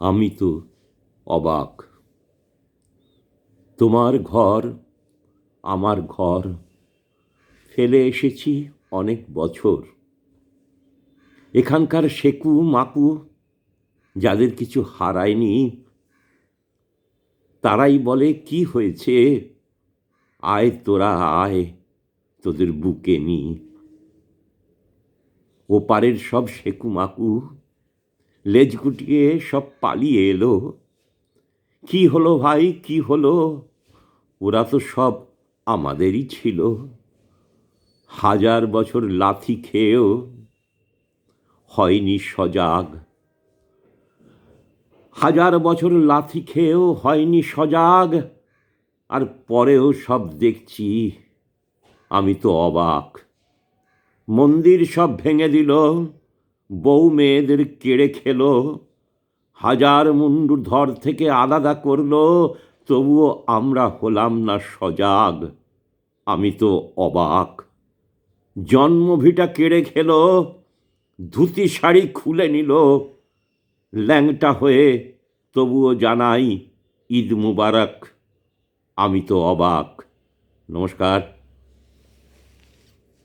আমি তো অবাক। তোমার ঘর আমার ঘর ফেলে এসেছি অনেক বছর। এখানকার সেকু মাকু যাদের কিছু হারায়নি, তারাই বলে কি হয়েছে, আয় তোরা আয়, তোদের বুকে নি। ওপারের সব সেকু মাকু লেজ গুটিয়ে সব পালিয়ে এলো। কি হলো ভাই, কি হলো? ওরা তো সব আমাদেরই ছিল। 1000 বছর লাথি খেয়েও হয়নি সজাগ। 1000 বছর লাথি খেয়েও হয়নি সজাগ। আর পরেও সব দেখছি, আমি তো অবাক। মন্দির সব ভেঙে দিল, বউ মেয়েদের কেড়ে খেলো। 1000 মুন্ডু ধর থেকে আলাদা করলো, তবুও আমরা হলাম না সজাগ। আমি তো অবাক। জন্মভিটা কেড়ে খেলো, ধুতি শাড়ি খুলে নিল। ল্যাংটা হয়ে তবুও জানাই ঈদ মুবারক। আমি তো অবাক। নমস্কার।